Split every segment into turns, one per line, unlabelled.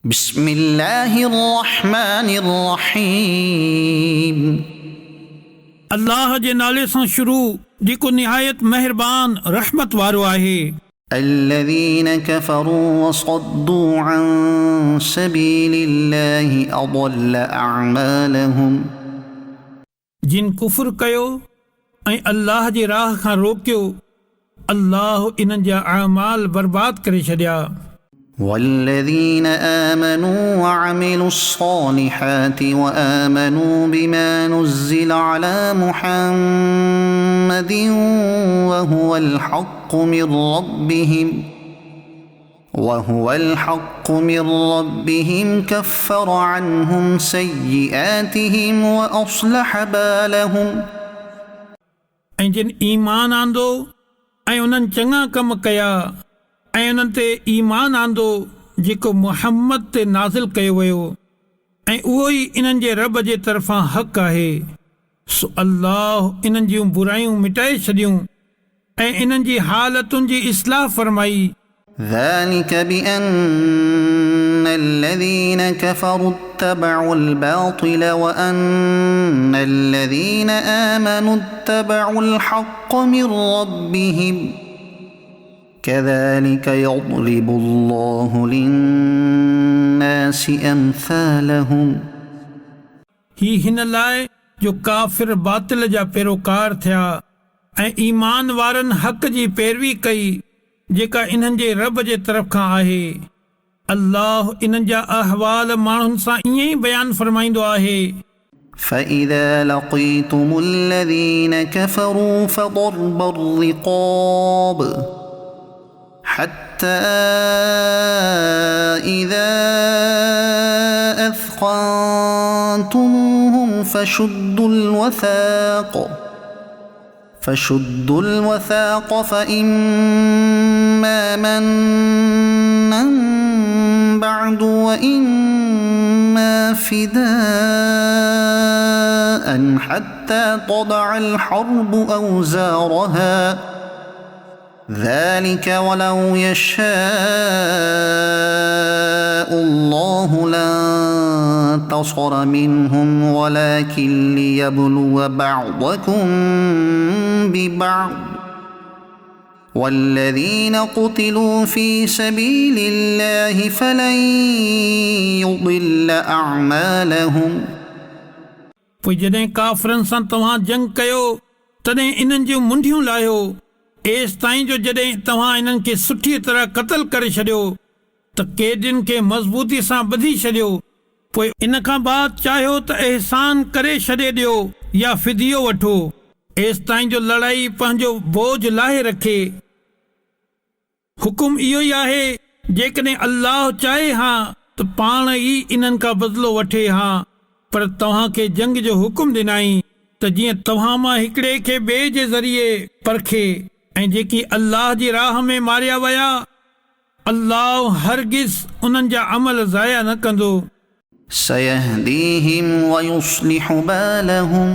बिस्मिल्लाहिर्रहमानिर्रहीम।
अल्लाह जे नाले सां शुरू जेको निहायत मेहरबान रहमत वारो आहे।
الذين كفروا وصدوا عن سبيل الله أضل أعمالهم।
जिन कुफ्र कयो ऐं अल्लाह जे राह खां रोकियो, अल्लाह इन्हनि जा अमाल बर्बाद करे छॾिया।
والذين آمنوا وعملوا الصالحات وآمنوا بما نزل على محمد وهو الحق من ربهم كفر عنهم سيئاتهم وأصلح بالهم।
ऐं जिन ईमान आंदो ऐं उन्हनि चङा कम कया ऐं उन्हनि ते ईमान आंदो जेको मुहम्मद ते नाज़िल कयो वियो, ऐं उहो ई इन्हनि जे रब जे तरफ़ां हक़ आहे, सो अल्लाह इन्हनि जूं बुरायूं मिटाए छॾियूं ऐं इन्हनि जी हालतुनि जी इस्लाह फरमाई।
ذلك بأن الذين كفروا اتبعوا الباطل وأن الذين آمنوا اتبعوا الحق من ربهم كذلك يضرب الله للناس أمثالهم।
ही हिन लाइ जो काफ़िर बातिल जा पैरोकार थिया ऐं ईमान वारनि हक़ जी पैरवी कई जेका इन्हनि जे रब जे तरफ़ खां आहे। अल्लाह इन्हनि जा अहवाल माण्हुनि सां ईअं ई बयानु फरमाईंदो आहे।
فإذا لقيتم الذين كفروا فضرب الرقاب حتى إذا أثخنتموهم فشدوا الوثاق فإما منا بعد وإما فداء حتى تضع الحرب أوزارها ذلك ولو يشاء الله لانتصر منهم ولكن ليبلو بعضكم ببعض والذين قتلوا في سبيل الله فلن يضل أعمالهم।
पोइ जॾहिं काफ़िरनि सां तव्हां जंग कयो तॾहिं इन्हनि जूं मुंडियूं लाहियो एसि ताईं जो जॾहिं तव्हां इन्हनि खे सुठी तरह क़त्ल करे छॾियो त कैदियुनि खे मज़बूती सां ॿधी छॾियो। पोइ इन खां बाद चाहियो त अहसान करे छॾे ॾियो या फिदियो वठो एसि ताईं जो लड़ाई पंहिंजो बोझ लाहे रखे। हुकुम इहो ई आहे, जेकॾहिं अल्लाह चाहे हा त पाण ई इन्हनि खां बदिलो वठे हा, पर तव्हांखे जंग जो हुकुम ॾिनाई त जीअं तव्हां मां हिकिड़े खे ॿिए जे ज़रिए परखे ऐं जेकी अल्लाह जी राह में मारिया विया, अल्लाह हरगिज़ उन्हनि जा अमल ज़ाया न कंदो।
सयहदीहिम वयुस्लिह बालहुम।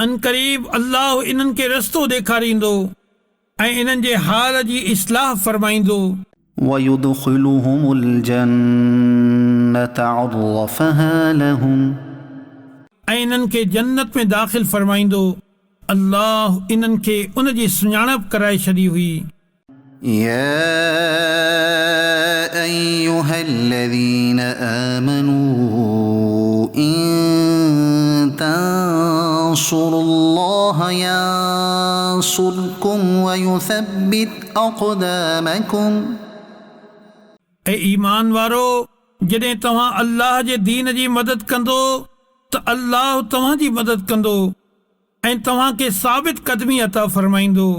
अनकरीब अल्लाह इन्हनि खे रस्तो ॾेखारींदो ऐं इन्हनि जे हाल जी इस्लाह फरमाईंदो।
वयुदखिलुहुमुल जन्नत अर्रफहा लहुम।
ऐं इन्हनि खे जन्नत में दाख़िल फरमाईंदो। अल्लाह इन्हनि खे उन जी सुञाणप कराए छॾी हुई।
या अय्युहल्लज़ीन आमनू इन तंसुरुल्लाह यंसुरकुम वयुथब्बित अक़दामकुम।
ऐं ईमान वारो, जॾहिं तव्हां अल्लाह जे दीन जी मदद कंदो त अल्लाह तव्हांजी मदद कंदो ऐं तव्हांखे साबित क़दमी अता फरमाईंदो।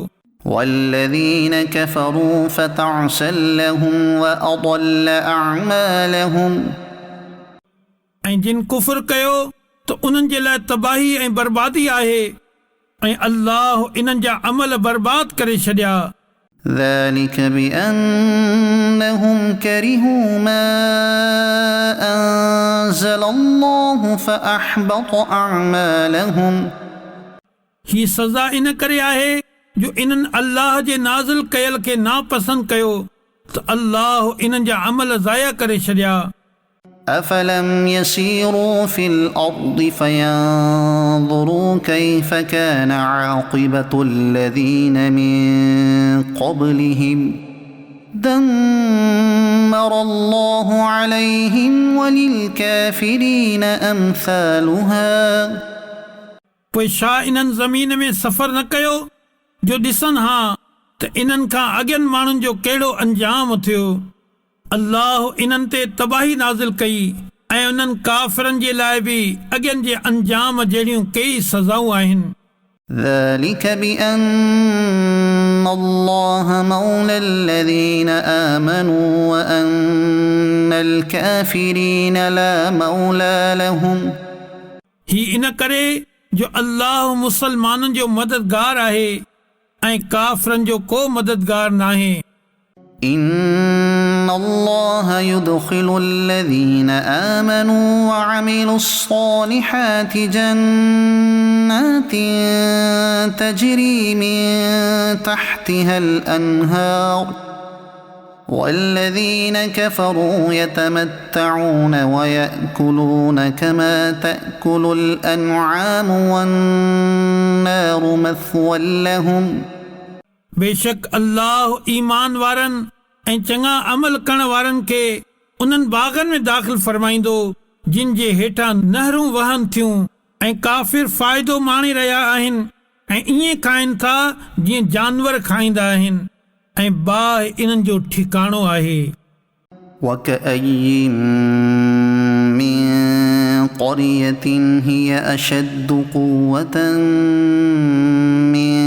والذين كفروا فتعسا لهم وأضل أعمالهم।
ऐं जिन कुफ्र कयो त उन्हनि जे लाइ तबाही ऐं बर्बादी आहे ऐं अल्लाह इन्हनि जा अमल बर्बाद करे छॾिया।
ذلك بأنهم كرهوا ما أنزل الله فأحبط أعمالهم।
ही सज़ा इन करे आहे जो इन्हनि अल्लाह जे नाज़िल कयल खे नापसंद कयो त अल्लाह इन्हनि जा अमल ज़ाया करे छॾिया।
أفلم يسيروا في الأرض فينظروا كيف كان عاقبة الذين من قبلهم دمر الله عليهم وللكافرين أمثالها
पोइ छा इन्हनि ज़मीन में सफ़र न कयो जो ॾिसनि हा त इन्हनि खां अॻियनि माण्हुनि जो कहिड़ो अंजाम थियो। अल्लाह इन्हनि ते तबाही नाज़िल कई ऐं उन्हनि काफ़िरनि जे लाइ बि अॻियनि जे अंजाम जहिड़ियूं कई सज़ाऊं आहिनि।
ذلك بأن الله مولى الذين آمنوا وأن الكافرين لا مولى لهم
ही इन करे जो अल्लाह मुसलमाननि जो मददगार आहे ऐं काफ़िरनि जो को मददगार नाहे।
إن الله يدخل الذين آمنوا وعملوا الصالحات جنات تجري من تحتها الأنهار والذين كفروا يتمتعون ويأكلون كما تأكل الأنعام والنار مثوى لهم
बेशक अल्लाह ईमान वारनि ऐं चङा अमल करण वारनि खे उन्हनि बाग़नि में दाख़िल फरमाईंदो जिन जे हेठां नहरूं वहनि थियूं ऐं काफ़िर फ़ाइदो माणी रहिया आहिनि ऐं ईअं खाइनि था जीअं जानवर खाईंदा आहिनि ऐं बाहि इन्हनि जो ठिकाणो आहे।
وكأين من قرية هي أشد قوة من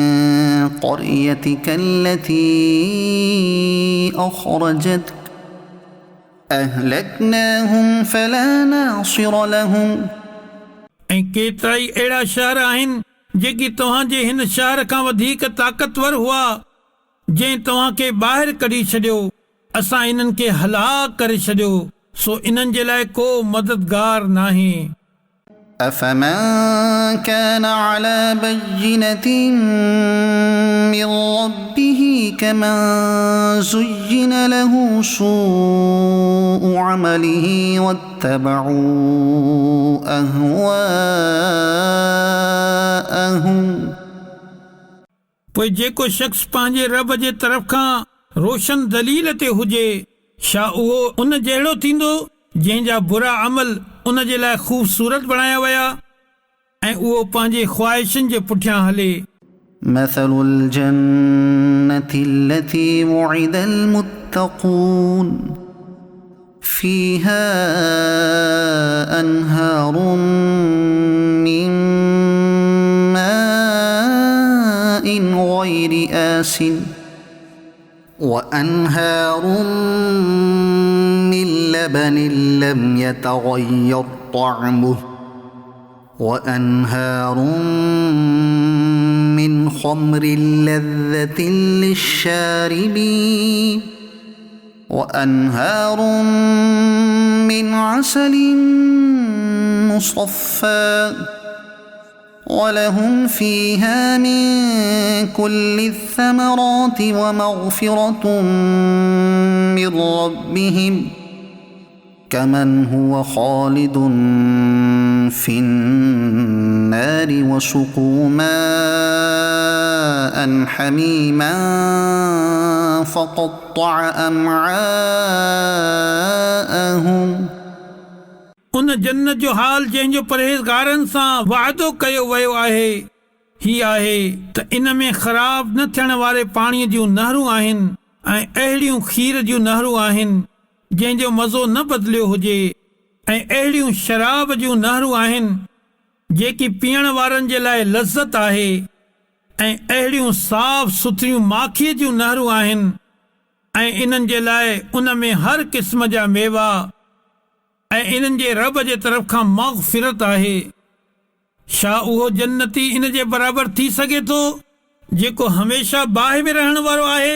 قريتك التي أخرجتك أهلكناهم فلا ناصر لهم
ऐं केतिराई अहिड़ा शहर आहिनि जेकी तव्हांजे हिन शहर खां वधीक ताक़तवर हुआ जंहिं तव्हांखे ॿाहिरि कढी छॾियो असां इन्हनि खे हलाक करे छॾियो सो इन्हनि जे लाइ को मददगार नाहे।
أفمن كان على بينة من ربه كمن زين له سوء عمله واتبعوا أهواءهم
पोइ जेको शख़्स पंहिंजे रब जे तरफ़ खां रोशन दलील ते हुजे छा उहो उन जहिड़ो थींदो जंहिंजा बुरा अमल उन जे लाइ ख़ूबसूरत बणाया विया ऐं उहो पंहिंजे ख़्वाहिशनि जे पुठियां हले।
مثل الجنة التي وعد المتقون فيها أنهار من ماء غير آسن وأنهار من لبن لم يتغير طعمه وأنهار من خمر لذة للشاربين وأنهار من عسل مصفى ولهم فيها من كل الثمرات ومغفرة من ربهم كمن هو خالد في النار وسقوا ماء حميما فقطع أمعاءهم
उन जन्नत जो हाल जंहिंजो परहेज़गारनि सां वाइदो कयो वियो आहे ही आहे त इन में ख़राब न थियण वारे पाणीअ जूं नहरूं आहिनि ऐं अहिड़ियूं खीर जूं नहरूं आहिनि जंहिंजो मज़ो न बदिलियो हुजे ऐं अहिड़ियूं शराब जूं नहरूं आहिनि जेकी पीअण वारनि जे लाइ लज़्ज़त आहे ऐं अहिड़ियूं साफ़ सुथरियूं माखीअ जूं नहरूं आहिनि ऐं इन्हनि जे लाइ उन में हर क़िस्म जा मेवा ऐं इन्हनि जे रब जे तरफ़ खां मग़फ़िरत आहे। छा उहो जन्नती इन जे बराबरि थी सघे थो जेको हमेशा बाहि में रहण वारो आहे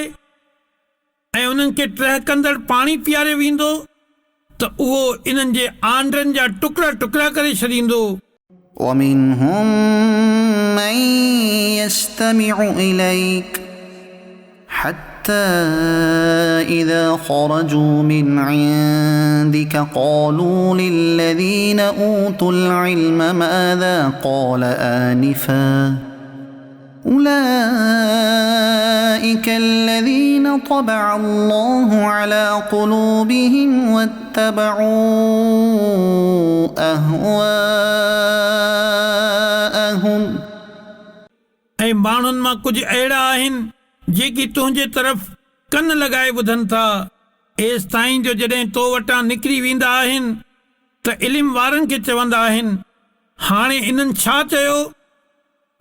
ऐं उन्हनि खे टहिकंदड़ पाणी पीआरे वेंदो त उहो इन्हनि जे आंडनि जा टुकड़ा टुकड़ा करे छॾींदो।
ومنهم من يستمع إليك حتى حتى إذا خرجوا من عندك قالوا للذين أوتوا العلم ماذا قال آنفا أولئك الذين طبع الله على قلوبهم واتبعوا أهواءهم
ऐं माण्हुनि मां कुझु अहिड़ा आहिनि जेकी तुंहिंजे तरफ़ कन लॻाए ॿुधनि था एसि ताईं जो जॾहिं तो वटां निकिरी वेंदा आहिनि त इल्मु वारनि खे चवंदा आहिनि हाणे इन्हनि छा चयो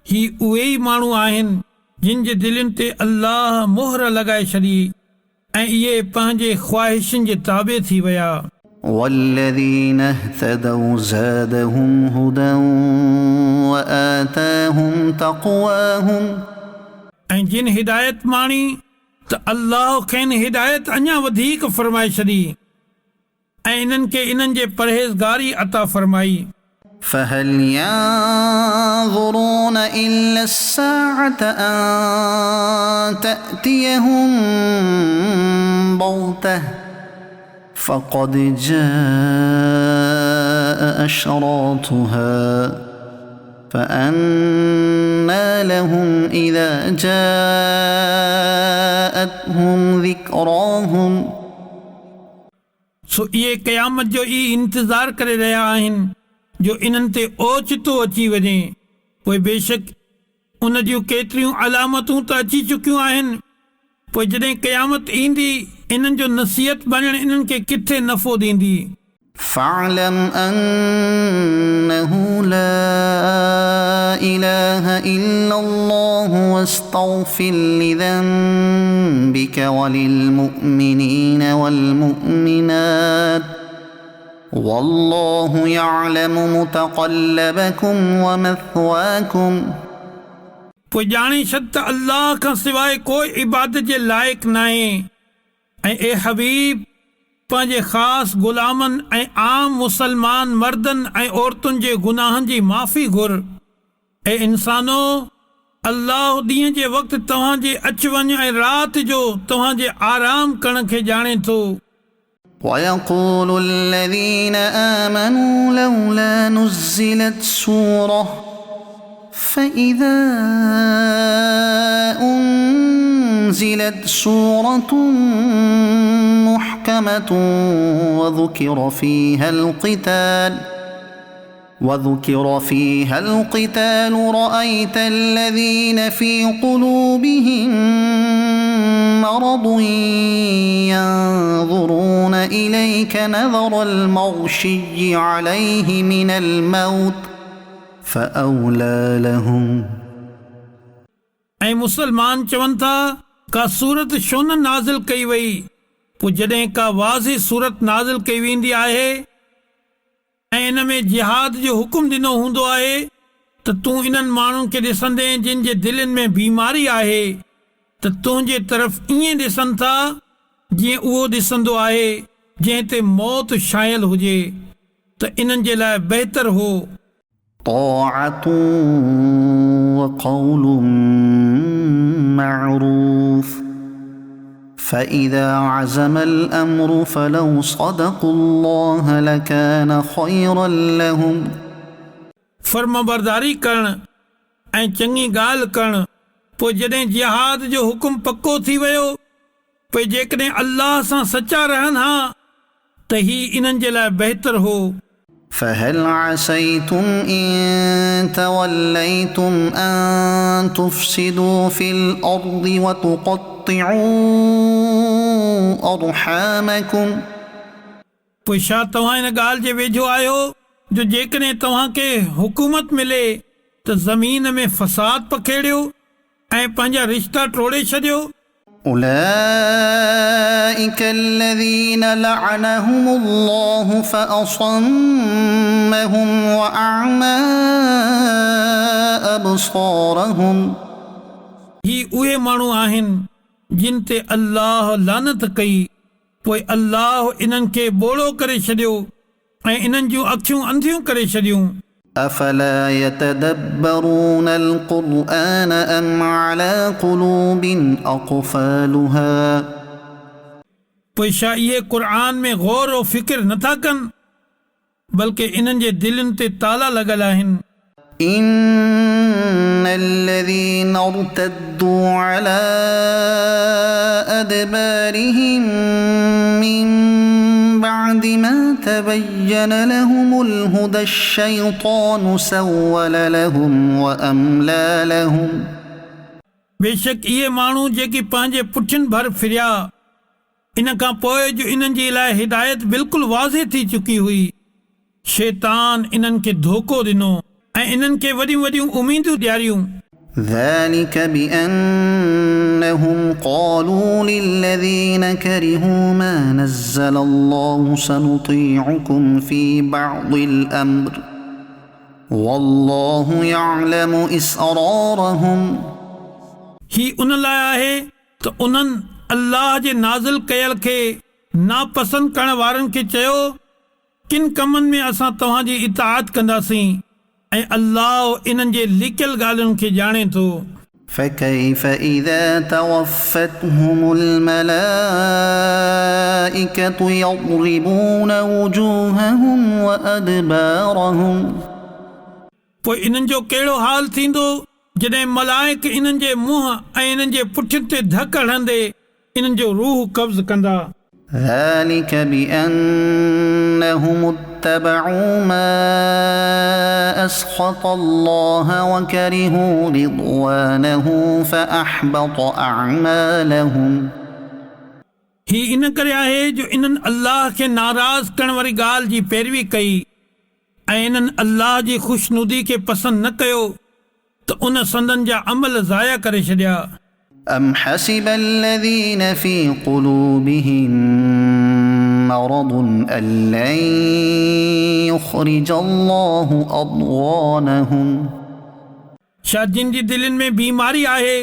ही उहे ई माण्हू आहिनि जिन जे दिलनि ते अल्लाह मोहर लॻाए छॾी ऐं इहे पंहिंजे ख़्वाहिशुनि जे ताबे थी विया
والذين اهتدوا زادهم هدى وآتاهم تقواهم
ऐं जिन हिदायत माणी त अल्लाह खेनि हिदायत अञा वधीक फ़रमाए छॾी ऐं इन्हनि खे इन्हनि जे परहेज़गारी अता फ़रमाई
فهل ينظرون إلا الساعة أن تأتيهم بغتة فقد جاء أشراطها فأنى لهم إذا جاءتهم ذكراهم
सो इहे क़यामत जो ई इंतज़ार करे रहिया आहिनि जो इन्हनि ते ओचितो अची वञे पोइ बेशक उन जूं केतिरियूं अलामतूं त अची चुकियूं आहिनि पोइ जॾहिं क़यामत ईंदी इन्हनि जो नसीहत बणणु इन्हनि खे किथे नफ़ो ॾींदी
فاعلم أنه لا إله إلا الله واستغفر لذنبك وللمؤمنين والمؤمنات والله يعلم متقلبكم ومثواكم
पोइ ॼाणे छॾ त अल्लाह खां सवाइ कोई इबादत जे लाइक़ु नाहे ऐं ए हबीब पंहिंजे ख़ासि ग़ुलामनि ऐं आम मुसलमान मर्दनि ऐं औरतुनि जे गुनाहनि जी माफ़ी घुर ऐं इंसानो अल्लाह ॾींहं जे वक़्तु तव्हांजे अचु वञु ऐं राति जो तव्हांजे आराम करण खे ॼाणे थो
ويقول الذين آمنوا لولا نزلت سورة فإذا أنزلت سورة محكمة وذكر فيها القتال رأيت الذين في قلوبهم مرض ينظرون إليك نظر المغشي عليه من الموت فأولى لهم
ऐं मुसलमान चवनि था का सूरत छो न नाज़िल कई वई पोइ जॾहिं का वाज़िह सूरत नाज़िल कई वेंदी आहे ऐं इन में जिहाद जो हुकुम ॾिनो हूंदो आहे त तूं इन्हनि माण्हुनि खे ॾिसंदे जिन जे दिलनि में बीमारी आहे त तुंहिंजे तरफ़ ईअं ॾिसनि था जीअं उहो ॾिसंदो आहे जंहिं ते मौत शायल हुजे त इन्हनि जे लाइ बहितर हो
طاعة وقول معروف فإذا عزم الأمر فلو صدقوا الله لكان خيرا لهم
फर्माबरदारी करणु ऐं चङी ॻाल्हि करणु पोइ जॾहिं जिहाद जो हुकुम पको थी वियो पोइ जेकॾहिं अल्लाह सां सचा रहनि हा त ही इन्हनि जे लाइ बहितर हो
فهل عسيتم إن توليتم أن تفسدوا في الأرض وتقطعوا أرحامكم
पोइ छा तव्हां इन ॻाल्हि जे वेझो आहियो जो जेकॾहिं तव्हांखे हुकूमत मिले त ज़मीन में फ़साद पखेड़ियो ऐं पंहिंजा रिश्ता टोड़े छॾियो
أولئك الذين لعنهم الله فأصمهم وأعمى أبصارهم
ही उहे माण्हू आहिनि जिन ते अल्लाह लानत कई पोइ अल्लाह इन्हनि खे ॿोड़ो करे छॾियो ऐं इन्हनि जूं अखियूं अंधियूं करे छॾियूं
أفلا يتدبرون القرآن أم على قلوب أقفالها
पोइ छा इहे क़ुर में गौर और फ़िक्र नथा कनि बल्कि इन्हनि जे दिलनि ते ताला लॻल आहिनि
إن الذين ارتدوا على أدبارهم من بعد ما تبين لهم الهدى الشيطان سول لهم وأملى لهم
बेशक इहे माण्हू जेकी पंहिंजे पुठियुनि भर फिरिया इन खां पोइ जो इन्हनि जे लाइ हिदायत बिल्कुलु वाज़े थी चुकी हुई शैतान इन्हनि खे धोखो ॾिनो ऐं इन्हनि खे वॾियूं वॾियूं उमीदूं ॾियारियूं
ذلك بأنهم قالوا للذين كرهوا ما نزل الله سنطيعكم في بعض الأمر والله يعلم إسرارهم
ही उन लाइ आहे त उन्हनि अल्लाह जे नाज़िल कयल खे नापसंद करण वारनि खे चयो किन कमनि में असां तव्हांजी इताअत कंदासीं ऐं अल्लाह इन्हनि जे लिकियल ॻाल्हियुनि खे ॼाणे थो
فكيف إذا توفتهم الملائكة يضربون وجوههم وأدبارهم
पोइ इन्हनि जो कहिड़ो हाल थींदो जॾहिं मलाइक इन्हनि जे मुंहं ऐं इन्हनि जे पुठियुनि ते धक हणंदे इन्हनि जो रूह कब्ज़ कंदा
ذلك بأنهم اتبعوا ما أسخط الله وكرهوا رضوانه فأحبط أعمالهم
ही इन करे आहे जो इन्हनि अल्लाह खे नाराज़ करण वारी ॻाल्हि जी पैरवी कई ऐं इन्हनि अल्लाह जी ख़ुशनुदी खे पसंदि न कयो त उन संदनि जा अमल ज़ाया करे छॾिया
أم حسب الذين في قلوبهم مرض أن لن يخرج الله أضغانهم
छा जिन जी दिलनि में बीमारी आहे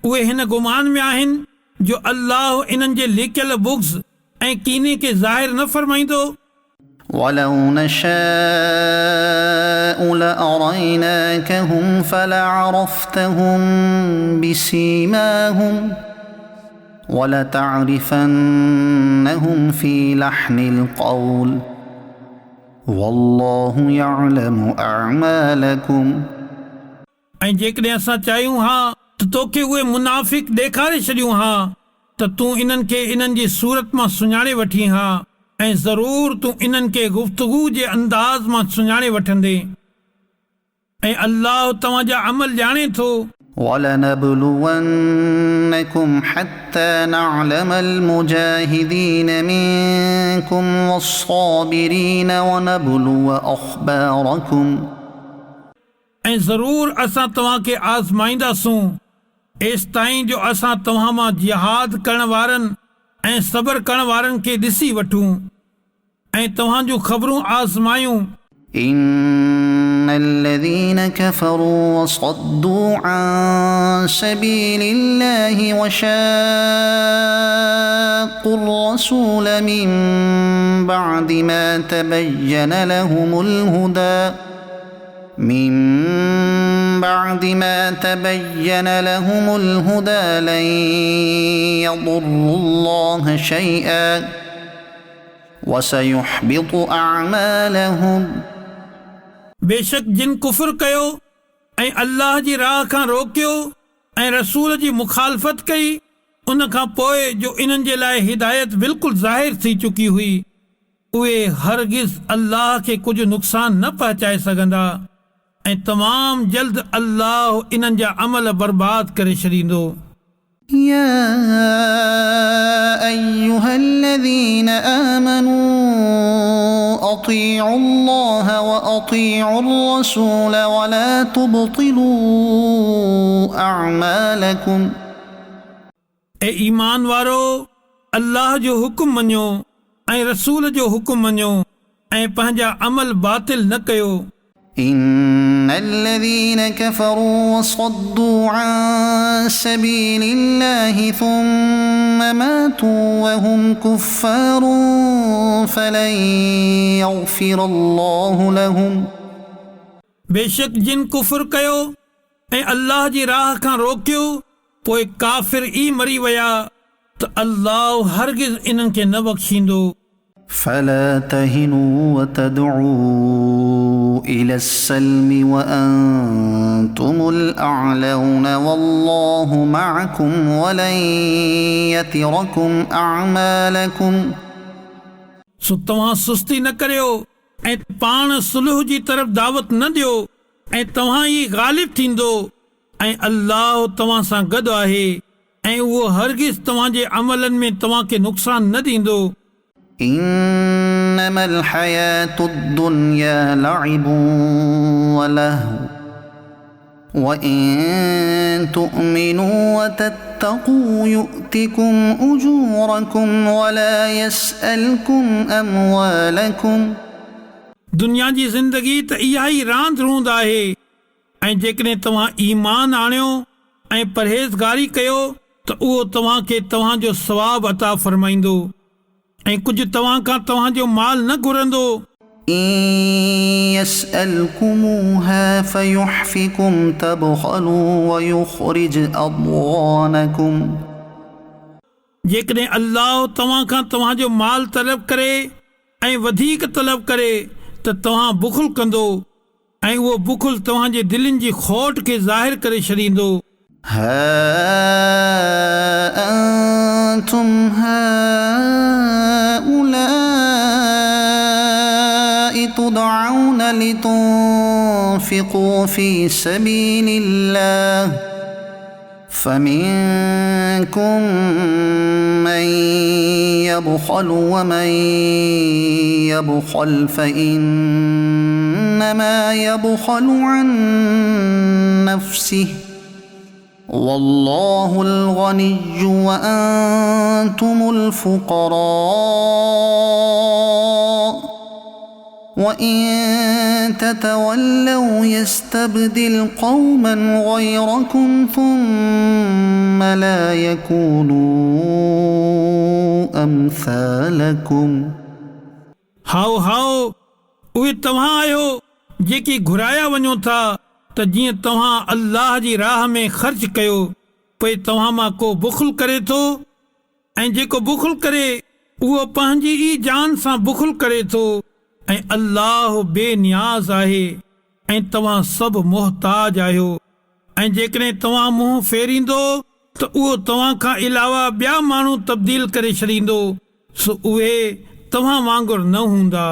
उहे हिन गुमान में आहिनि जो अल्लाह इन्हनि जे लिकियल बुग़्ज़ ऐं कीने खे ज़ाहिर न फरमाईंदो
ولو نشاء لأريناكهم فلعرفتهم بسيماهم ولتعرفنهم في لحن القول والله يعلم أعمالكم
ऐं जेकॾहिं असां चाहियूं हा त तोखे उहे मुनाफ़िक ॾेखारे छॾियूं हा त तूं इन्हनि खे इन्हनि जी सूरत मां सुञाणे वठी हा ऐं ज़रूर तूं इन्हनि खे गुफ़्तगू जे अंदाज़ मां सुञाणे वठंदे ऐं अल्लाह तव्हांजा अमल ॼाणे थो
ولنبلونكم حتى نعلم المجاهدين منكم والصابرين ونبلو أخباركم
ऐं ज़रूर असां तव्हांखे आज़माईंदासूं एसि ताईं जो असां तव्हां मां जिहाद करण वारनि ऐं सबर करण वारनि खे ॾिसी वठूं ऐं तव्हांजूं ख़बरूं आज़मायूं
إن الذين كفروا وصدوا عن سبيل الله وشاقوا الرسول من بعد ما تبين لهم الهدى لن يضروا الله شيئا وسيحبط أعمالهم
बेशक जिन कुफ़र कयो ऐं अल्लाह जी राह खां रोकियो ऐं रसूल जी मुखालफ़त कई उन खां पोइ जो इन्हनि जे लाइ हिदायत बिल्कुलु ज़ाहिर थी चुकी हुई उहे हरगिज़ अल्लाह खे कुझु नुक़सान न पहुचाए सघंदा ऐं तमामु जल्द अल्लाह इन्हनि जा अमल बर्बाद करे छॾींदो
يا أيها الذين آمنوا أطيعوا الله وأطيعوا الرسول ولا تبطلوا أعمالكم
ऐं ईमान वारो अल्लाह जो हुकुम मञो ऐं रसूल जो हुकुम मञो ऐं पंहिंजा अमल बातिल न कयो
إن الذين كفروا وصدوا عن سبيل الله ثم ماتوا وهم كفار فلن يغفر الله لهم
बेशक जिन कुफर कयो ऐं अल्लाह जी राह खां रोकियो पोइ काफ़िर ई मरी विया त अल्लाह हरगिज़ इन्हनि खे न बख़्शींदो।
فلا تهنوا وتدعوا إلى السلم وأنتم الأعلون والله معكم ولن يتركم أعمالكم
सो तव्हां सुस्ती न करियो ऐं पाण सुलह जी तरफ़ दावत न ॾियो ऐं तव्हां ई ग़ालिब थींदो ऐं अल्लाह तव्हां सां गॾु आहे ऐं उहो हरगिज़ तव्हांजे अमलनि में तव्हांखे नुक़सान न ॾींदो।
إنما الحياة الدنيا لعب ولهو وإن تؤمنوا وتتقوا يؤتكم أجوركم ولا يسألكم أموالكم
दुनिया जी ज़िंदगी त इहा ई रांदि रूंद आहे ऐं जेकॾहिं तव्हां ईमान आणियो ऐं परहेज़गारी कयो त उहो तव्हांखे तव्हांजो सवाबु अता फ़रमाईंदो ऐं कुझु तव्हां खां तव्हांजो माल न घुरंदो।
إن يسألكموها فيحفكم تبخلوا ويخرج أضغانكم
जेकॾहिं अल्लाह तव्हां खां तव्हांजो माल तलब करे ऐं वधीक तलब करे त तव्हां बुख़ुल कंदो ऐं उहो बुख़ुल तव्हांजे दिलनि जी खोट खे ज़ाहिर करे छॾींदो।
ها أنتم هؤلاء تدعون لتنفقوا في سبيل الله فمنكم من يبخل ومن يبخل فإنما يبخل عن نفسه والله الغني وأنتم الفقراء وإن تتولوا يستبدل قوما غيركم ثم لا يكونوا أمثالكم
हाओ हाओ उहे तव्हां आहियो जेके घुराया वञो था त जीअं तव्हां अल्लाह जी राह में ख़र्च कयो पोइ तव्हां मां को बुख़ुल करे थो ऐं जेको बुख़ुल करे उहो पंहिंजी ई जान सां बुख़ुल करे थो ऐं अल्लाह बेनियाज़ आहे ऐं तव्हां सभु मुहताज आहियो ऐं जेकॾहिं तव्हां मुंहुं फेरींदो त उहो तव्हां खां अलावा ॿिया माण्हू तब्दील करे छॾींदो सो उहे तव्हां वांगुरु न हूंदा।